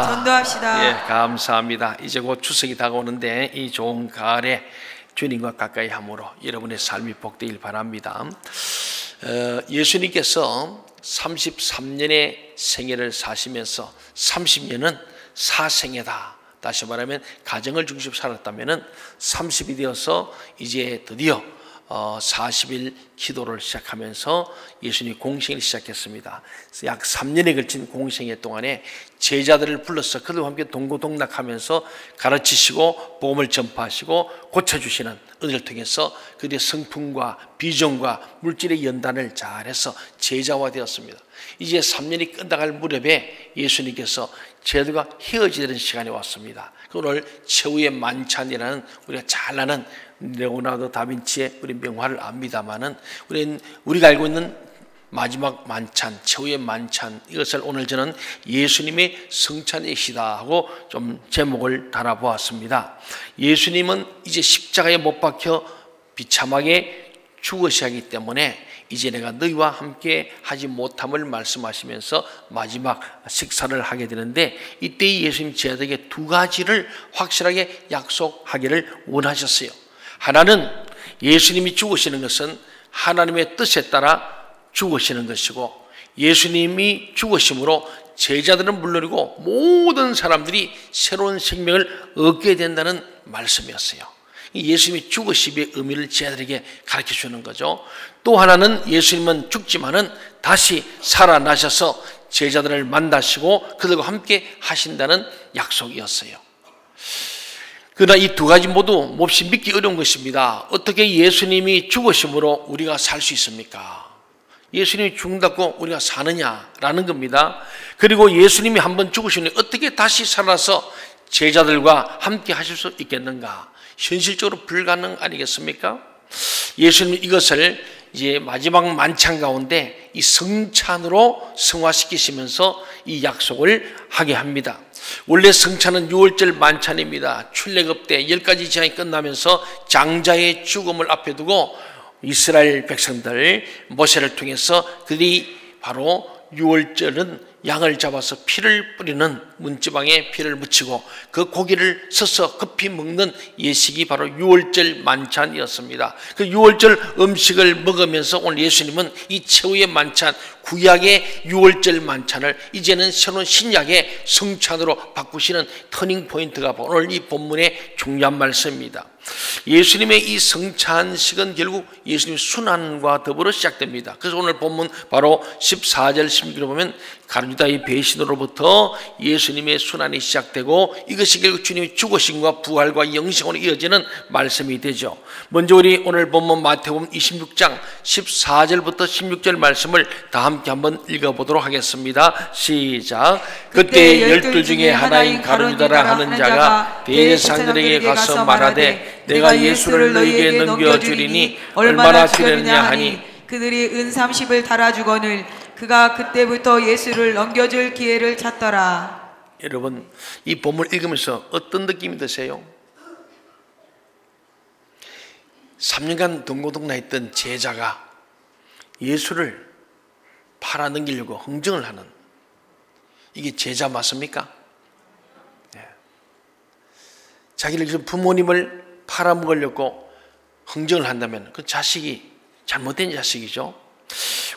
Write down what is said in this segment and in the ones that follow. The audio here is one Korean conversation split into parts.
전도합시다. 예, 감사합니다. 이제 곧 추석이 다가오는데 이 좋은 가을에 주님과 가까이 함으로 여러분의 삶이 복되길 바랍니다. 예수님께서 33년의 생애를 사시면서 30년은 사생애다. 다시 말하면 가정을 중심으로 살았다면 30이 되어서 이제 드디어 40일 기도를 시작하면서 예수님이 공생을 시작했습니다. 약 3년에 걸친 공생애 동안에 제자들을 불러서 그들과 함께 동고동락하면서 가르치시고 복음을 전파하시고 고쳐주시는 은혜를 통해서 그들의 성품과 비전과 물질의 연단을 잘해서 제자화 되었습니다. 이제 3년이 끝나갈 무렵에 예수님께서 제자들과 헤어지는 시간이 왔습니다. 오늘 최후의 만찬이라는 우리가 잘 아는 레오나르도 다빈치의 우리 명화를 압니다마는 우리가 알고 있는 마지막 만찬, 최후의 만찬, 이것을 오늘 저는 예수님의 성찬이시다 하고 좀 제목을 달아보았습니다. 예수님은 이제 십자가에 못 박혀 비참하게 죽으셔야 하기 때문에 이제 내가 너희와 함께 하지 못함을 말씀하시면서 마지막 식사를 하게 되는데, 이때 예수님 제자들에게 두 가지를 확실하게 약속하기를 원하셨어요. 하나는 예수님이 죽으시는 것은 하나님의 뜻에 따라 죽으시는 것이고, 예수님이 죽으심으로 제자들은 물론이고 모든 사람들이 새로운 생명을 얻게 된다는 말씀이었어요. 예수님이 죽으심의 의미를 제자들에게 가르쳐 주는 거죠. 또 하나는 예수님은 죽지만은 다시 살아나셔서 제자들을 만나시고 그들과 함께 하신다는 약속이었어요. 그러나 이 두 가지 모두 몹시 믿기 어려운 것입니다. 어떻게 예수님이 죽으심으로 우리가 살 수 있습니까? 예수님이 죽는다고 우리가 사느냐라는 겁니다. 그리고 예수님이 한번 죽으시니 어떻게 다시 살아서 제자들과 함께 하실 수 있겠는가? 현실적으로 불가능 아니겠습니까? 예수님이 이것을 이제 마지막 만찬 가운데 이 성찬으로 승화시키시면서 이 약속을 하게 합니다. 원래 성찬은 6월절 만찬입니다. 출애굽 때 10가지 제한이 끝나면서 장자의 죽음을 앞에 두고 이스라엘 백성들 모세를 통해서 그들이 바로 6월절은 양을 잡아서 피를 뿌리는 문지방에 피를 묻히고 그 고기를 서서 급히 먹는 예식이 바로 6월절 만찬이었습니다. 그 6월절 음식을 먹으면서 오늘 예수님은 이 최후의 만찬, 구약의 6월절 만찬을 이제는 새로운 신약의 성찬으로 바꾸시는 터닝 포인트가 오늘 이 본문의 중요한 말씀입니다. 예수님의 이 성찬식은 결국 예수님의 순환과 더불어 시작됩니다. 그래서 오늘 본문 바로 14절 16절을 보면 가룟유다의 배신으로부터 예수님의 순환이 시작되고 이것이 결국 주님의 죽으심과 부활과 영생으로 이어지는 말씀이 되죠. 먼저 우리 오늘 본문 마태복음 26장 14절부터 16절 말씀을 다 함께 한번 읽어보도록 하겠습니다. 시작. 그때 12 중에 하나인 가룟유다라 하는 자가 대제사장들에게 가서 말하되 내가 예수를 너희에게 넘겨주리니 얼마나 주려느냐 하니 그들이 은 30을 달아주거늘 그가 그때부터 예수를 넘겨줄 기회를 찾더라. 여러분, 이 본문을 읽으면서 어떤 느낌이 드세요? 3년간 동고동락했던 제자가 예수를 팔아넘기려고 흥정을 하는, 이게 제자 맞습니까? 네. 자기를 위해서 부모님을 팔아먹으려고 흥정을 한다면 그 자식이 잘못된 자식이죠.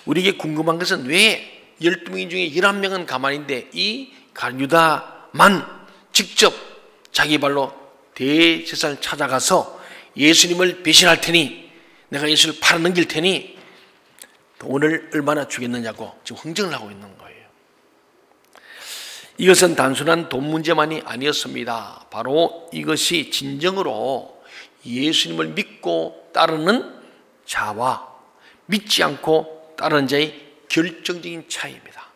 우리에게 궁금한 것은 왜 12명 중에 11명은 가만인데 이 가룟유다만 직접 자기 발로 대제사장을 찾아가서 예수님을 배신할 테니 내가 예수를 팔아넘길 테니 돈을 얼마나 주겠느냐고 지금 흥정을 하고 있는 거예요. 이것은 단순한 돈 문제만이 아니었습니다. 바로 이것이 진정으로 예수님을 믿고 따르는 자와 믿지 않고 따르는 자의 결정적인 차이입니다.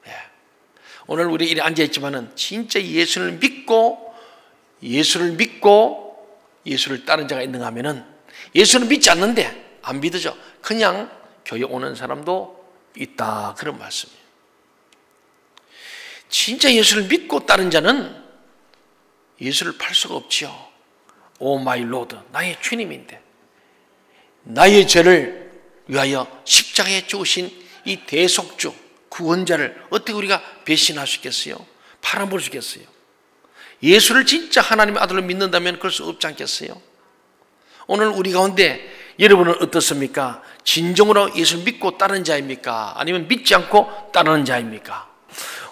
예. 오늘 우리 이리 앉아있지만은 진짜 예수를 믿고 예수를 따르는 자가 있는가 하면은 예수를 믿지 않는데 안 믿어져. 그냥 교회 오는 사람도 있다. 그런 말씀이에요. 진짜 예수를 믿고 따른 자는 예수를 팔 수가 없지요. 오 마이 로드, 나의 주님인데 나의 죄를 위하여 십자가에 죽으신 이 대속주, 구원자를 어떻게 우리가 배신할 수 있겠어요? 팔아볼 수 있겠어요? 예수를 진짜 하나님의 아들로 믿는다면 그럴 수 없지 않겠어요? 오늘 우리 가운데 여러분은 어떻습니까? 진정으로 예수를 믿고 따르는 자입니까? 아니면 믿지 않고 따르는 자입니까?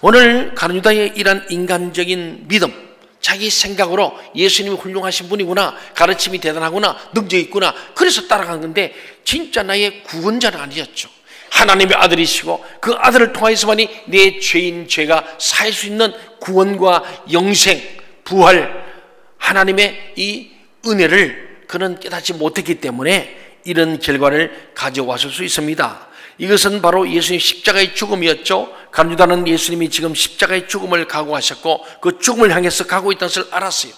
오늘 가룟 유다의 이런 인간적인 믿음, 자기 생각으로 예수님이 훌륭하신 분이구나, 가르침이 대단하구나, 능력이 있구나, 그래서 따라간 건데 진짜 나의 구원자는 아니었죠. 하나님의 아들이시고 그 아들을 통하여서만이 내 죄인 죄가 살 수 있는 구원과 영생, 부활, 하나님의 이 은혜를 그는 깨닫지 못했기 때문에 이런 결과를 가져왔을 수 있습니다. 이것은 바로 예수님 십자가의 죽음이었죠. 가룟 유다는 예수님이 지금 십자가의 죽음을 각오하셨고 그 죽음을 향해서 가고 있다는 것을 알았어요.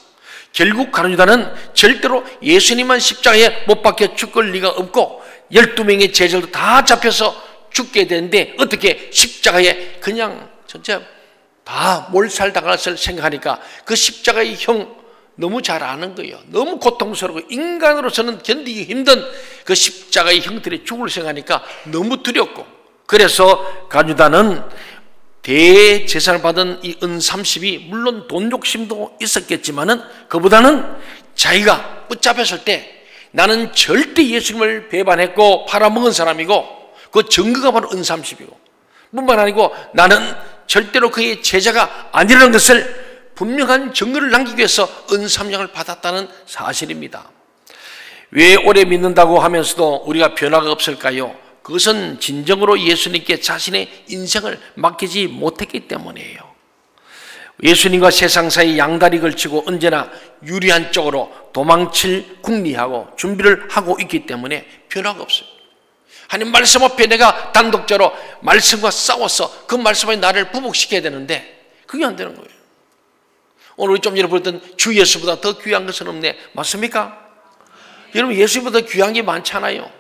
결국 가룟 유다는 절대로 예수님만 십자가에 못 박혀 죽을 리가 없고 12명의 제자들도 다 잡혀서 죽게 되는데 어떻게 십자가에 그냥 진짜 다 몰살당할 것을 생각하니까 그 십자가의 형 너무 잘 아는 거예요. 너무 고통스럽고 인간으로서는 견디기 힘든 그 십자가의 형들이 죽을 생각하니까 너무 두렵고, 그래서 가룟 유다는 대제사를 받은 이 은 30이 물론 돈 욕심도 있었겠지만은 그보다는 자기가 붙잡혔을 때 나는 절대 예수님을 배반했고 팔아먹은 사람이고 그 증거가 바로 은 30이고 뿐만 아니고 나는 절대로 그의 제자가 아니라는 것을 분명한 증거를 남기기 위해서 은 3냥을 받았다는 사실입니다. 왜 오래 믿는다고 하면서도 우리가 변화가 없을까요? 그것은 진정으로 예수님께 자신의 인생을 맡기지 못했기 때문이에요. 예수님과 세상 사이 양다리 걸치고 언제나 유리한 쪽으로 도망칠 궁리하고 준비를 하고 있기 때문에 변화가 없어요. 하나님 말씀 앞에 내가 단독자로 말씀과 싸워서 그 말씀 앞에 나를 부복시켜야 되는데 그게 안 되는 거예요. 오늘 좀 전에 보던 주 예수보다 더 귀한 것은 없네. 맞습니까? 여러분, 예수보다 귀한 게 많잖아요.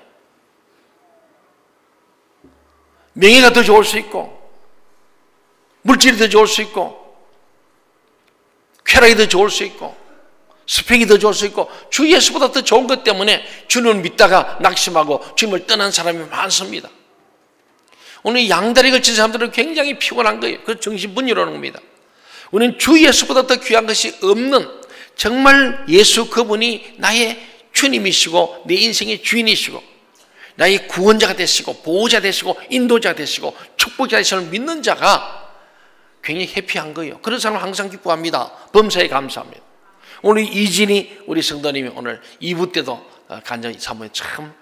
명예가 더 좋을 수 있고 물질이 더 좋을 수 있고 쾌락이 더 좋을 수 있고 스펙이 더 좋을 수 있고 주 예수보다 더 좋은 것 때문에 주님을 믿다가 낙심하고 주님을 떠난 사람이 많습니다. 오늘 양다리 걸친 사람들은 굉장히 피곤한 거예요. 그래서 정신 문 열어놓은 겁니다. 우리는 주 예수보다 더 귀한 것이 없는, 정말 예수 그분이 나의 주님이시고 내 인생의 주인이시고 나의 구원자가 되시고 보호자 되시고 인도자가 되시고 축복자 되시는 믿는 자가 굉장히 해피한 거예요. 그런 사람은 항상 기뻐합니다. 범사에 감사합니다. 오늘 이진이 우리 성도님이 오늘 2부 때도 간증이 사모님 참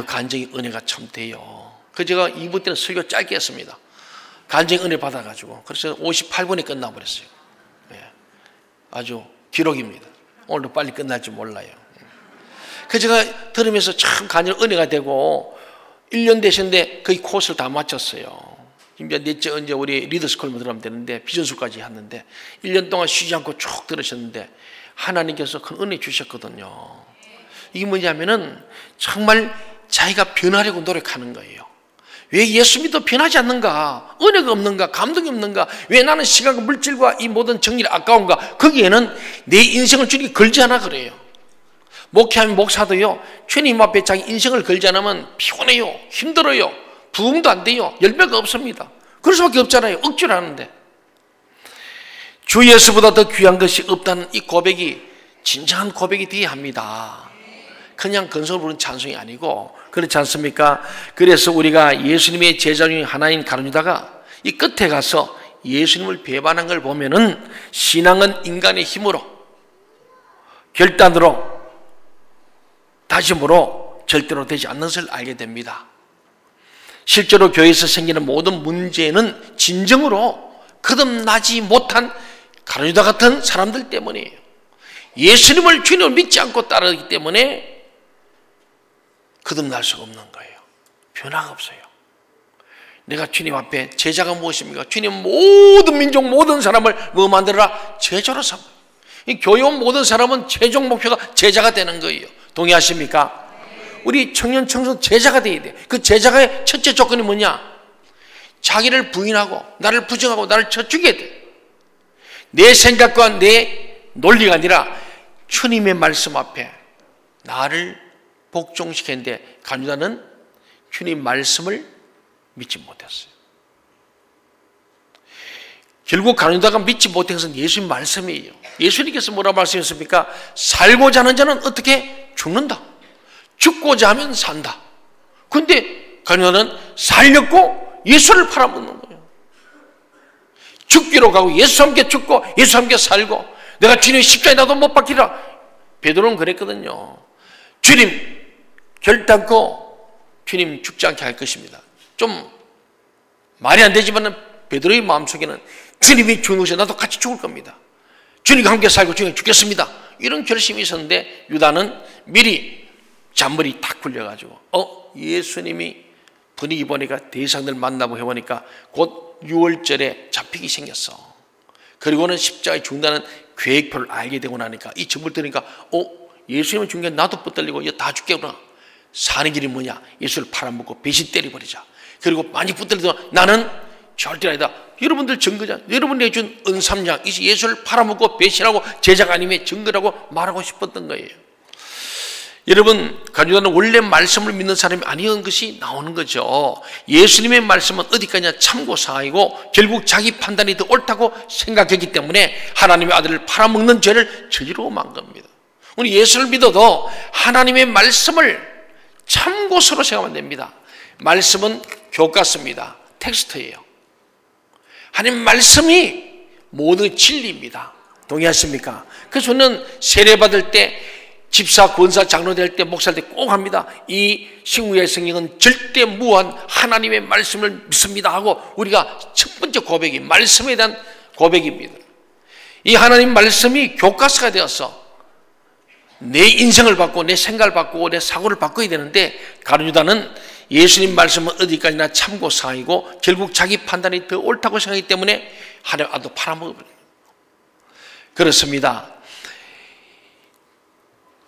간증의 은혜가 참 돼요. 그래서 제가 2부 때는 설교 짧게 했습니다. 간증의 은혜 받아가지고 그래서 58분에 끝나버렸어요. 아주 기록입니다. 오늘도 빨리 끝날 줄 몰라요. 그래서 제가 들으면서 참 간증 은혜가 되고 1년 되셨는데 거의 코스를 다 마쳤어요. 이제 넷째 언제 우리 리더스쿨만 들어가면 되는데 비전수까지 했는데 1년 동안 쉬지 않고 쭉 들으셨는데 하나님께서 큰 은혜 주셨거든요. 이게 뭐냐면은 정말 자기가 변하려고 노력하는 거예요. 왜 예수 믿어 변하지 않는가? 은혜가 없는가? 감동이 없는가? 왜 나는 시간과 물질과 이 모든 정리를 아까운가? 거기에는 내 인생을 주님이 걸지 않아 그래요. 목회하면 목사도요, 주님 앞에 자기 인생을 걸지 않으면 피곤해요, 힘들어요, 부흥도 안 돼요, 열매가 없습니다. 그럴 수밖에 없잖아요. 억지로 하는데. 주 예수보다 더 귀한 것이 없다는 이 고백이 진정한 고백이 되어야 합니다. 그냥 건성을 부르는 찬송이 아니고, 그렇지 않습니까? 그래서 우리가 예수님의 제자 중에 하나인 가룟 유다가 이 끝에 가서 예수님을 배반한 걸 보면은 신앙은 인간의 힘으로, 결단으로, 다짐으로 절대로 되지 않는 것을 알게 됩니다. 실제로 교회에서 생기는 모든 문제는 진정으로 거듭나지 못한 가룟 유다 같은 사람들 때문이에요. 예수님을 주님을 믿지 않고 따르기 때문에 거듭날 수가 없는 거예요. 변화가 없어요. 내가 주님 앞에 제자가 무엇입니까? 주님 모든 민족 모든 사람을 뭐 만들어라? 제자로 삼아. 이 교회 온 모든 사람은 최종 목표가 제자가 되는 거예요. 동의하십니까? 우리 청년 청소년 제자가 돼야 돼. 그 제자의 첫째 조건이 뭐냐? 자기를 부인하고 나를 부정하고 나를 쳐 죽여야 돼. 내 생각과 내 논리가 아니라 주님의 말씀 앞에 나를 복종시켰는데 가룟 유다는 주님 말씀을 믿지 못했어요. 결국 가룟유다가 믿지 못한 것은 예수님 말씀이에요. 예수님께서 뭐라고 말씀하셨습니까? 살고자 하는 자는 어떻게? 죽는다. 죽고자 하면 산다. 근데 가룟유다는 살렸고 예수를 팔아먹는 거예요. 죽기로 가고 예수와 함께 죽고 예수와 함께 살고 내가 주님의 십자가에 나도 못 박히라. 베드로는 그랬거든요. 주님 결단코 주님 죽지 않게 할 것입니다. 좀 말이 안 되지만 베드로의 마음속에는 주님이 죽는 것이 나도 같이 죽을 겁니다. 주님과 함께 살고 주님과 죽겠습니다. 이런 결심이 있었는데 유다는 미리 잔머리 탁 굴려가지고 예수님이 분위기 보니까 대상들 만나고 해보니까 곧 6월절에 잡히기 생겼어. 그리고는 십자가에 죽는다는 계획표를 알게 되고 나니까 이 정보를 들으니까 예수님은 죽는 게 나도 붙들리고 이거 다 죽겠구나. 사는 길이 뭐냐? 예수를 팔아먹고 배신 때려버리자. 그리고 많이 붙들리도 나는 절대 아니다. 여러분들 증거자, 여러분이 해준 은삼양, 예수를 팔아먹고 배신하고 제자가 아님의 증거라고 말하고 싶었던 거예요. 여러분, 가룟유다는 원래 말씀을 믿는 사람이 아니었던 것이 나오는 거죠. 예수님의 말씀은 어디까지나 참고사항이고 결국 자기 판단이 더 옳다고 생각했기 때문에 하나님의 아들을 팔아먹는 죄를 저지르고 만 겁니다. 우리 예수를 믿어도 하나님의 말씀을 참고서로 생각하면 됩니다. 말씀은 교과서입니다. 텍스트예요. 하나님 말씀이 모든 진리입니다. 동의하십니까? 그래서 저는 세례받을 때 집사, 권사, 장로 될 때, 목사 될 때 꼭 합니다. 이 신구의 성경은 절대 무한 하나님의 말씀을 믿습니다 하고 우리가 첫 번째 고백이 말씀에 대한 고백입니다. 이 하나님 말씀이 교과서가 되어서 내 인생을 바꾸고 내 생각을 바꾸고 내 사고를 바꿔야 되는데 가룟유다는 예수님 말씀은 어디까지나 참고사항이고 결국 자기 판단이 더 옳다고 생각하기 때문에 하나님 아도 팔아먹어버려요. 그렇습니다.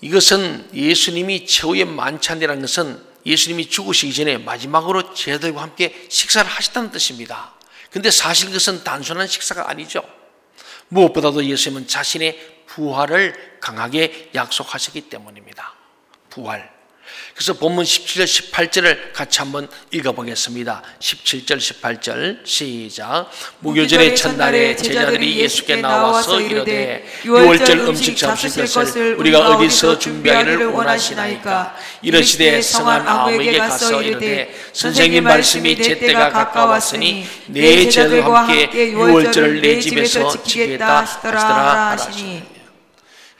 이것은 예수님이 최후의 만찬이라는 것은 예수님이 죽으시기 전에 마지막으로 제자들과 함께 식사를 하셨다는 뜻입니다. 그런데 사실 그것은 단순한 식사가 아니죠. 무엇보다도 예수님은 자신의 부활을 강하게 약속하셨기 때문입니다. 부활. 그래서 본문 17절 18절을 같이 한번 읽어보겠습니다. 17절 18절 시작. 무교절의 첫날에 제자들이 예수께 나와서 이르되 6월절 음식 잡수실 것을 우리가 어디서 준비하기를 원하시나이까. 이르시되 성한 아무에게 가서 이르되 선생님 말씀이 제 때가 가까웠으니 내 제자들과 함께 6월절을 내 집에서 지키겠다 하시더라 하시니.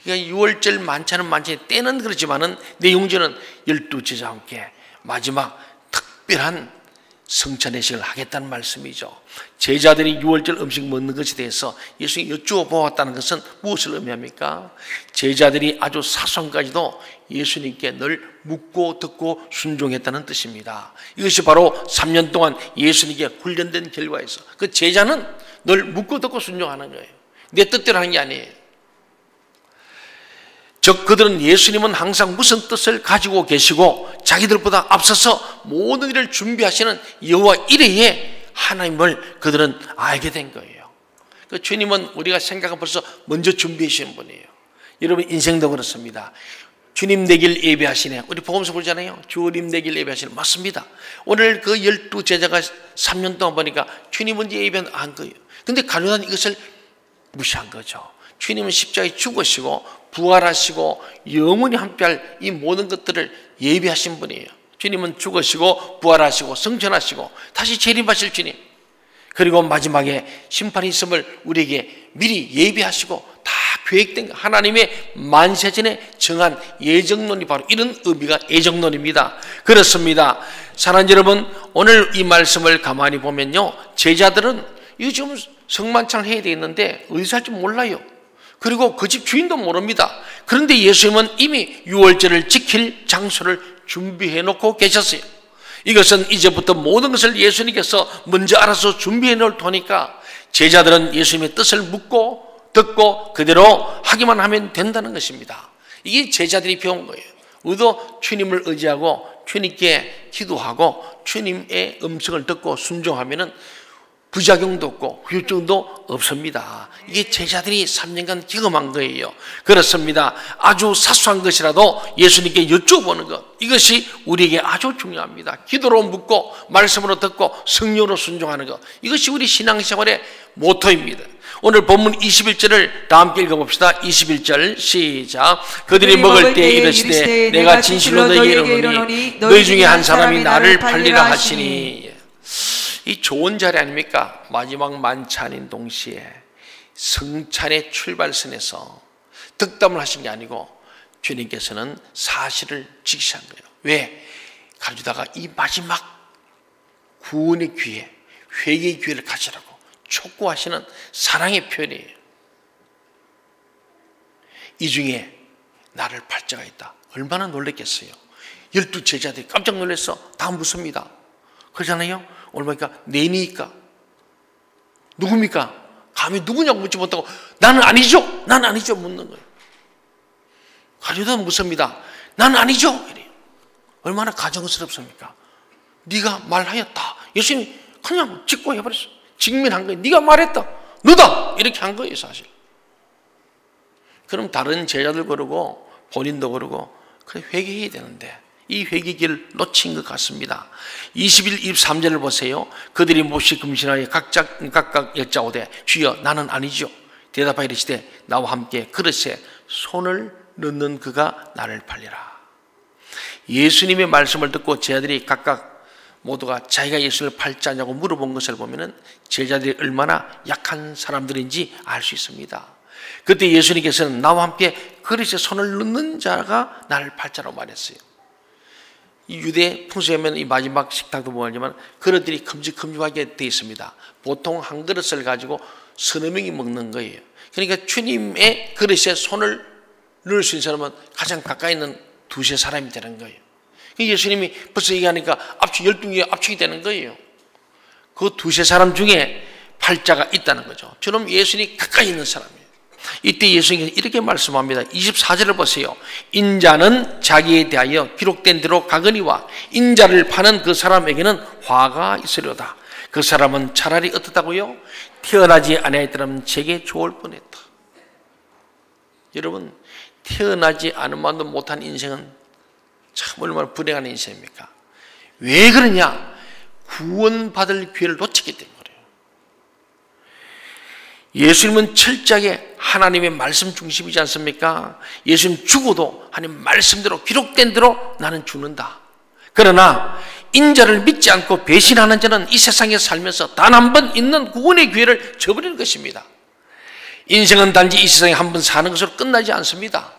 그러니까 6월절 만찬은 만찬이 때는 그렇지만은 내용전은 12제자와 함께 마지막 특별한 성찬의식을 하겠다는 말씀이죠. 제자들이 6월절 음식 먹는 것에 대해서 예수님이 여쭈어 보았다는 것은 무엇을 의미합니까? 제자들이 아주 사소한까지도 예수님께 늘 묻고 듣고 순종했다는 뜻입니다. 이것이 바로 3년 동안 예수님께 훈련된 결과에서 그 제자는 늘 묻고 듣고 순종하는 거예요. 내 뜻대로 하는 게 아니에요. 즉 그들은 예수님은 항상 무슨 뜻을 가지고 계시고 자기들보다 앞서서 모든 일을 준비하시는 여호와 이레의 하나님을 그들은 알게 된 거예요. 그 주님은 우리가 생각하면 벌써 먼저 준비해 주시는 분이에요. 여러분 인생도 그렇습니다. 주님 내길 예배하시네. 우리 복음서 보잖아요. 주님 내길 예배하시네. 맞습니다. 오늘 그 12제자가 3년 동안 보니까 주님은 예배는 안 거예요. 근데 가룟유다는 이것을 무시한 거죠. 주님은 십자가에 죽으시고 부활하시고 영원히 함께할 이 모든 것들을 예비하신 분이에요. 주님은 죽으시고 부활하시고 성천하시고 다시 재림하실 주님, 그리고 마지막에 심판이 있음을 우리에게 미리 예비하시고 다 계획된 하나님의 만세전에 정한 예정론이 바로 이런 의미가 예정론입니다. 그렇습니다. 사랑하는 여러분, 오늘 이 말씀을 가만히 보면요, 제자들은 요즘 성만찬을 해야 되겠는데 어디서 할지 몰라요. 그리고 그 집 주인도 모릅니다. 그런데 예수님은 이미 6월절을 지킬 장소를 준비해 놓고 계셨어요. 이것은 이제부터 모든 것을 예수님께서 먼저 알아서 준비해 놓을 테니까 제자들은 예수님의 뜻을 묻고 듣고 그대로 하기만 하면 된다는 것입니다. 이게 제자들이 배운 거예요. 우리도 주님을 의지하고 주님께 기도하고 주님의 음성을 듣고 순종하면은 부작용도 없고 후유증도 없습니다. 이게 제자들이 3년간 경험한 거예요. 그렇습니다. 아주 사소한 것이라도 예수님께 여쭤보는 것, 이것이 우리에게 아주 중요합니다. 기도로 묻고 말씀으로 듣고 성령으로 순종하는 것, 이것이 우리 신앙생활의 모토입니다. 오늘 본문 21절을 다 함께 읽어봅시다. 21절 시작. 그들이 먹을 때에 이르시되 내가 진실로 너희에게 이르노니 너희 중에 한 사람이 나를 팔리라 하시니. 이 좋은 자리 아닙니까? 마지막 만찬인 동시에 성찬의 출발선에서 득담을 하신 게 아니고 주님께서는 사실을 직시한 거예요. 왜? 가르치다가 이 마지막 구원의 기회, 회개의 기회를 가지라고 촉구하시는 사랑의 표현이에요. 이 중에 나를 팔 자가 있다. 얼마나 놀랬겠어요. 12 제자들이 깜짝 놀라서 다 묻습니다. 그러잖아요. 얼마니까? 내니까. 누굽니까? 감히 누구냐고 묻지 못하고 나는 아니죠. 나는 아니죠. 묻는 거예요. 가려다 묻습니다. 나는 아니죠. 이래요. 얼마나 가정스럽습니까? 네가 말하였다. 예수님이 그냥 직고해버렸어. 직면한 거예요. 네가 말했다. 너다. 이렇게 한 거예요, 사실. 그럼 다른 제자들 그러고 본인도 그러고 그래 회개해야 되는데 이 회개기를 놓친 것 같습니다. 21, 23절을 보세요. 그들이 몹시 금신하여 각각 여짜오되 주여 나는 아니죠. 대답하여 이르시되 나와 함께 그릇에 손을 넣는 그가 나를 팔리라. 예수님의 말씀을 듣고 제자들이 각각 모두가 자기가 예수를 팔지 않냐고 물어본 것을 보면 제자들이 얼마나 약한 사람들인지 알 수 있습니다. 그때 예수님께서는 나와 함께 그릇에 손을 넣는 자가 나를 팔자라고 말했어요. 이 유대 풍수에 보면 이 마지막 식탁도 보지만 그릇들이 큼직큼직하게 되어 있습니다. 보통 한 그릇을 가지고 서너 명이 먹는 거예요. 그러니까 주님의 그릇에 손을 넣을 수 있는 사람은 가장 가까이 있는 두세 사람이 되는 거예요. 예수님이 벌써 얘기하니까 12개가 압축이 되는 거예요. 그 두세 사람 중에 팔자가 있다는 거죠. 저는 예수님이 가까이 있는 사람이에요. 이때 예수님께서 이렇게 말씀합니다. 24절을 보세요. 인자는 자기에 대하여 기록된 대로 가거니와 인자를 파는 그 사람에게는 화가 있으려다. 그 사람은 차라리 어떻다고요? 태어나지 아니하였더라면 제게 좋을 뻔했다. 여러분, 태어나지 않은 만도 못한 인생은 참 얼마나 불행한 인생입니까? 왜 그러냐? 구원받을 기회를 놓치기 때문에 그래요. 예수님은 철저하게 하나님의 말씀 중심이지 않습니까? 예수님 죽어도 하나님 말씀대로 기록된 대로 나는 죽는다. 그러나 인자를 믿지 않고 배신하는 자는 이 세상에 살면서 단 한 번 있는 구원의 기회를 저버리는 것입니다. 인생은 단지 이 세상에 한 번 사는 것으로 끝나지 않습니다.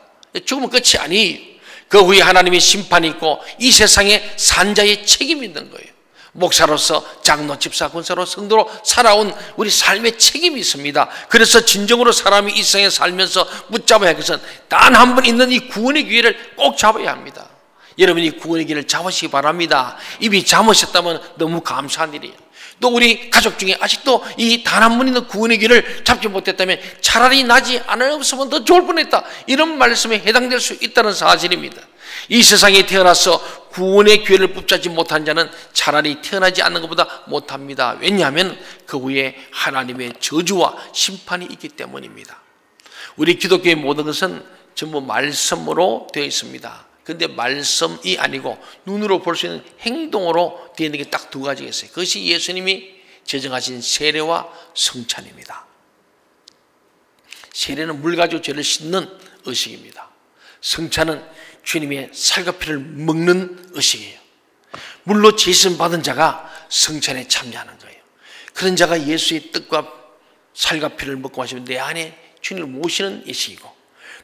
죽으면 끝이 아니에요. 그 후에 하나님의 심판이 있고 이 세상에 산 자의 책임이 있는 거예요. 목사로서 장로, 집사, 권사로, 성도로 살아온 우리 삶의 책임이 있습니다. 그래서 진정으로 사람이 이 세상에 살면서 붙잡아야 할 것은 단 한 번 있는 이 구원의 기회를 꼭 잡아야 합니다. 여러분이 구원의 기회를 잡으시기 바랍니다. 이미 잡으셨다면 너무 감사한 일이에요. 또 우리 가족 중에 아직도 이 단 한 번 있는 구원의 길을 잡지 못했다면 차라리 나지 않았으면 더 좋을 뻔했다. 이런 말씀에 해당될 수 있다는 사실입니다. 이 세상에 태어나서 구원의 기회를 붙잡지 못한 자는 차라리 태어나지 않는 것보다 못합니다. 왜냐하면 그 후에 하나님의 저주와 심판이 있기 때문입니다. 우리 기독교의 모든 것은 전부 말씀으로 되어 있습니다. 그런데 말씀이 아니고 눈으로 볼 수 있는 행동으로 되어 있는 게 딱 두 가지가 있어요. 그것이 예수님이 제정하신 세례와 성찬입니다. 세례는 물 가지고 죄를 씻는 의식입니다. 성찬은 주님의 살과 피를 먹는 의식이에요. 물로 제심 받은 자가 성찬에 참여하는 거예요. 그런 자가 예수의 뜻과 살과 피를 먹고 마시면 내 안에 주님을 모시는 의식이고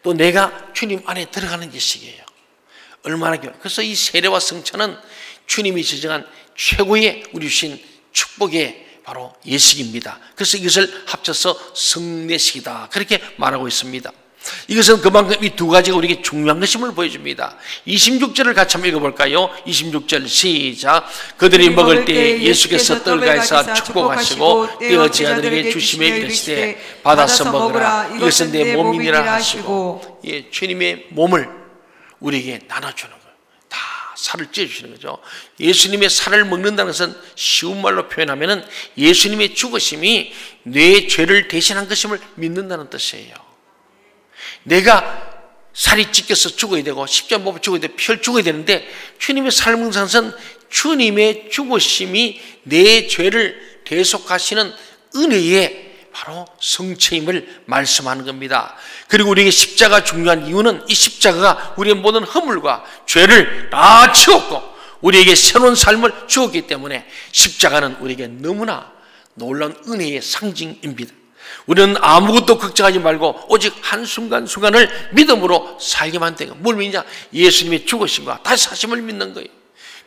또 내가 주님 안에 들어가는 의식이에요. 얼마나 귀여워요. 그래서 이 세례와 성찬은 주님이 제정한 최고의 우리 주신 축복의 바로 예식입니다. 그래서 이것을 합쳐서 성례식이다. 그렇게 말하고 있습니다. 이것은 그만큼 이 두 가지가 우리에게 중요한 것임을 보여줍니다. 26절을 같이 한번 읽어볼까요? 26절 시작. 그들이 먹을 때 예수께서 떡을 가져사 축복하시고 떼어 제자들에게 주시며 이르시되 받아서 먹으라. 이것은 내 몸이니라 하시고, 예, 주님의 몸을 우리에게 나눠주는 거예요. 다 살을 찢어주시는 거죠. 예수님의 살을 먹는다는 것은 쉬운 말로 표현하면 예수님의 죽으심이 내 죄를 대신한 것임을 믿는다는 뜻이에요. 내가 살이 찢겨서 죽어야 되고 십자가 못 죽어야 되고 피를 죽어야 되는데 주님의 살을 먹는 것은 주님의 죽으심이 내 죄를 대속하시는 은혜의 바로 성체임을 말씀하는 겁니다. 그리고 우리에게 십자가 중요한 이유는 이 십자가가 우리의 모든 허물과 죄를 다 치웠고 우리에게 새로운 삶을 주었기 때문에 십자가는 우리에게 너무나 놀라운 은혜의 상징입니다. 우리는 아무것도 걱정하지 말고 오직 한순간순간을 믿음으로 살기만 되고, 뭘 믿냐? 예수님의 죽으심과 다시 사심을 믿는 거예요.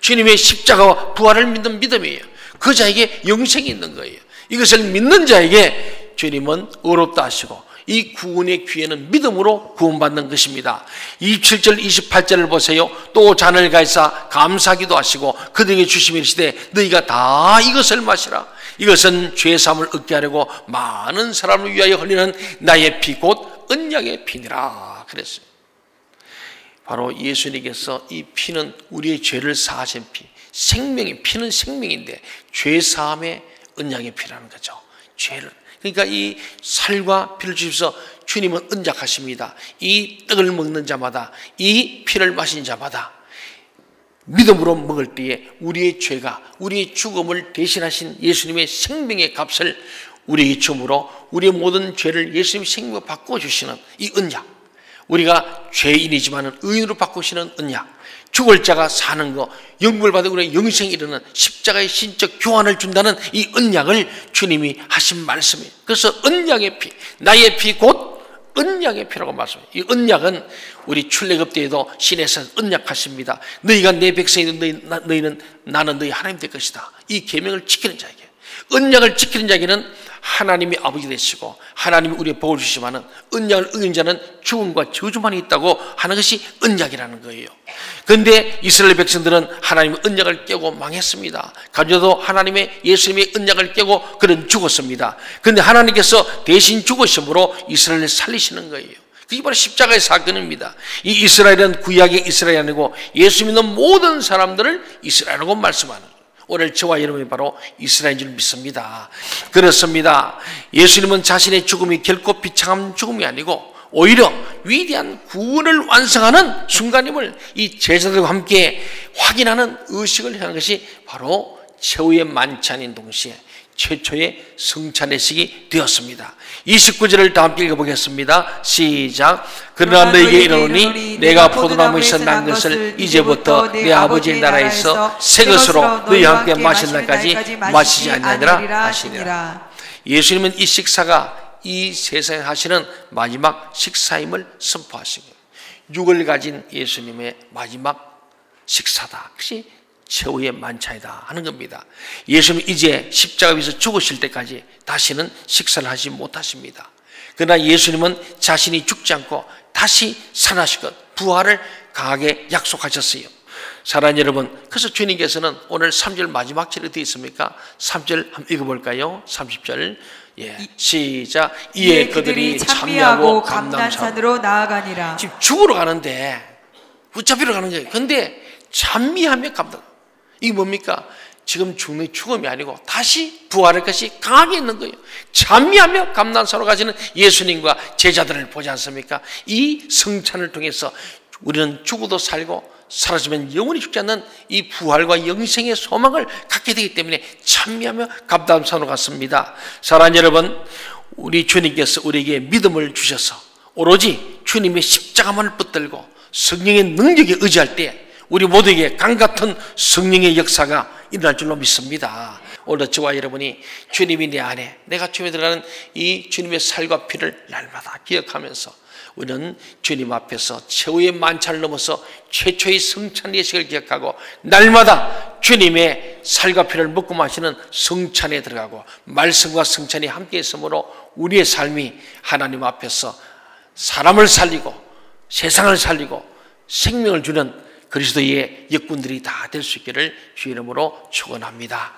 주님의 십자가와 부활을 믿는 믿음이에요. 그 자에게 영생이 있는 거예요. 이것을 믿는 자에게 주님은 어렵다 하시고 이 구원의 기회는 믿음으로 구원받는 것입니다. 27절 28절을 보세요. 또 잔을 가지사 감사기도 하시고 그들에게 주시며 이르시되 너희가 다 이것을 마시라. 이것은 죄사함을 얻게 하려고 많은 사람을 위하여 흘리는 나의 피 곧 언약의 피니라 그랬어요. 바로 예수님께서 이 피는 우리의 죄를 사하신 피, 생명의 피는 생명인데 죄사함의 언약의 피라는 거죠. 죄를. 그러니까 이 살과 피를 주셔서 주님은 언약하십니다. 이 떡을 먹는 자마다, 이 피를 마신 자마다 믿음으로 먹을 때에 우리의 죄가, 우리의 죽음을 대신하신 예수님의 생명의 값을 우리에게 주므로 우리의 모든 죄를 예수님의 생명으로 바꿔주시는 이 언약, 우리가 죄인이지만 의인으로 바꾸시는 언약, 죽을 자가 사는 거, 영광을 받은 우리의 영생에 이르는 십자가의 신적 교환을 준다는 이 언약을 주님이 하신 말씀이에요. 그래서 언약의 피, 나의 피 곧 언약의 피라고 말씀해요. 이 언약은 우리 출애굽 때에도 신에서 언약하십니다. 너희가 내 백성이든 너희는 나는 너희 하나님 될 것이다. 이 계명을 지키는 자에게, 언약을 지키는 자에게는 하나님이 아버지 되시고 하나님이 우리의 복을 주시지만은 언약을 어긴 자는 죽음과 저주만 있다고 하는 것이 언약이라는 거예요. 그런데 이스라엘 백성들은 하나님의 언약을 깨고 망했습니다. 가져도 하나님의 예수님의 언약을 깨고 그는 죽었습니다. 그런데 하나님께서 대신 죽으심으로 이스라엘을 살리시는 거예요. 그게 바로 십자가의 사건입니다. 이 이스라엘은 구약의 이스라엘이 아니고 예수 믿는 모든 사람들을 이스라엘이라고 말씀하는 거예요. 오늘 저와 여러분이 바로 이스라엘인 줄 믿습니다. 그렇습니다. 예수님은 자신의 죽음이 결코 비참한 죽음이 아니고 오히려 위대한 구원을 완성하는 순간임을 이 제자들과 함께 확인하는 의식을 하는 것이 바로 최후의 만찬인 동시에 최초의 성찬의식이 되었습니다. 29절을 다 함께 읽어보겠습니다. 시작. 그러나 너희에게 이르노니 내가 포도나무에서 난 것을 이제부터 내 아버지의 나라에서 새 것으로 너희와 함께 마신 날까지 마시지 아니하리라 하시니라. 예수님은 이 식사가 이 세상에 하시는 마지막 식사임을 선포하신 거예요. 육을 가진 예수님의 마지막 식사다. 그것이 최후의 만찬이다 하는 겁니다. 예수님은 이제 십자가 위에서 죽으실 때까지 다시는 식사를 하지 못하십니다. 그러나 예수님은 자신이 죽지 않고 다시 살아나실 것, 부활을 강하게 약속하셨어요. 사랑하는 여러분, 그래서 주님께서는 오늘 3절 마지막 절에 되어 있습니까? 3절 한번 읽어볼까요? 30절 시작. 이에 그들이 찬미하고 감람산으로 나아가니라. 지금 죽으러 가는데 붙잡히러 가는 거예요. 그런데 찬미하며 감당. 이게 뭡니까? 지금 죽는 죽음이 아니고 다시 부활할 것이 강하게 있는 거예요. 찬미하며 감람산으로 가시는 예수님과 제자들을 보지 않습니까? 이 성찬을 통해서 우리는 죽어도 살고 사라지면 영원히 죽지 않는 이 부활과 영생의 소망을 갖게 되기 때문에 찬미하며 감람산으로 갔습니다. 사랑하는 여러분, 우리 주님께서 우리에게 믿음을 주셔서 오로지 주님의 십자가만을 붙들고 성령의 능력에 의지할 때 우리 모두에게 강같은 성령의 역사가 일어날 줄로 믿습니다. 오늘 저와 여러분이 주님이 내 안에, 내가 주님에 들어가는 이 주님의 살과 피를 날마다 기억하면서 우리는 주님 앞에서 최후의 만찬을 넘어서 최초의 성찬 예식을 기억하고 날마다 주님의 살과 피를 먹고 마시는 성찬에 들어가고 말씀과 성찬이 함께 있으므로 우리의 삶이 하나님 앞에서 사람을 살리고 세상을 살리고 생명을 주는 그리스도의 역군들이 다 될 수 있기를 주의 이름으로 축원합니다.